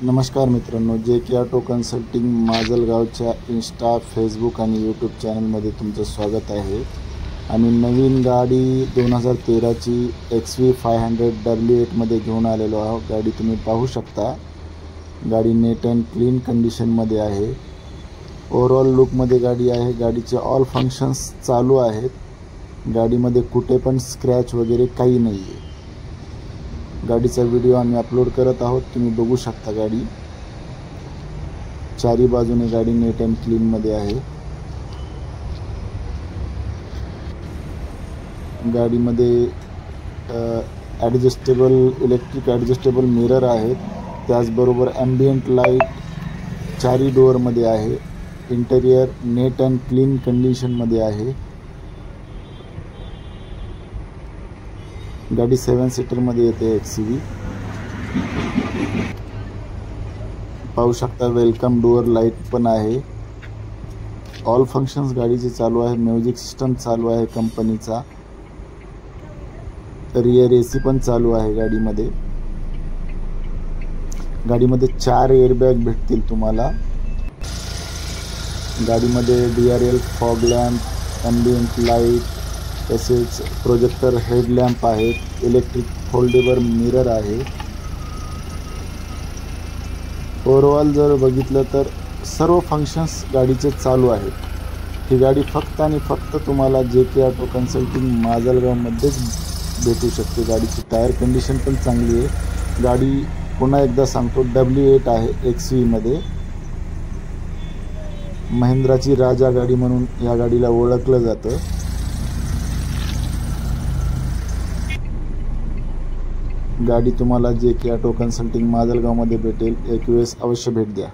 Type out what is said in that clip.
नमस्कार मित्रांनो, जे के ऑटो कन्सल्टिंग माजलगावच्या इंस्टा, फेसबुक आणि यूट्यूब चॅनलमध्ये तुमचं स्वागत आहे। आम्ही नवीन गाडी 2013ची XV500W8 मध्ये घेऊन आलेलो आहोत। गाडी तुम्ही पाहू शकता। गाडी नीट अँड क्लीन कंडिशनमध्ये आहे। ओव्हरऑल लुकमध्ये गाडी आहे। गाडीचे ऑल फंक्शन्स चालू आहेत। गाडीमध्ये कुठे पण स्क्रॅच वगैरे काही नाही आहे। गाडीचा व्हिडिओ आम्ही अपलोड करत आहोत, तुम्ही बघू शकता। गाडी चारी बाजूने गाडी नीट अँड क्लीन मध्ये आहे। गाडीमध्ये ॲडजस्टेबल इलेक्ट्रिक ॲडजस्टेबल मिरर आहेत। त्याचबरोबर ॲम्बियंट लाईट चारी डोअरमध्ये आहे। इंटेरियर नीट अँड क्लीन कंडिशनमध्ये आहे। गाडी 7 सीटरमध्ये येते। XV पाहू शकता। वेलकम डोअर लाईट पण आहे। ऑल फंक्शन्स गाडीचे चालू आहे। म्युझिक सिस्टम चालू आहे कंपनीचा। रियर AC पण चालू आहे गाडीमध्ये। गाडीमध्ये 4 एअरबॅग भेटतील तुम्हाला। गाडीमध्ये DRL fog lamp, ambient light, तसेच प्रोजेक्टर हेडलॅम्प आहेत। इलेक्ट्रिक फोल्डेबल मिरर आहे। ओव्हरऑल जर बघितलं तर सर्व फंक्शन्स गाडीचे चालू आहेत। ही गाडी फक्त आणि फक्त तुम्हाला JK ऑटो कन्सल्टिंग माजलगावमध्येच भेटू शकते। गाडीची टायर कंडिशन पण चांगली आहे। गाडी पुन्हा एकदा सांगतो W8 आहे। XV मध्ये महिंद्राची राजा गाडी म्हणून या गाडीला ओळखलं जातं। गाडी तुम्हाला JK ऑटो कन्सल्टिंग माजलगावमध्ये भेटेल। एक वेळेस अवश्य भेट द्या।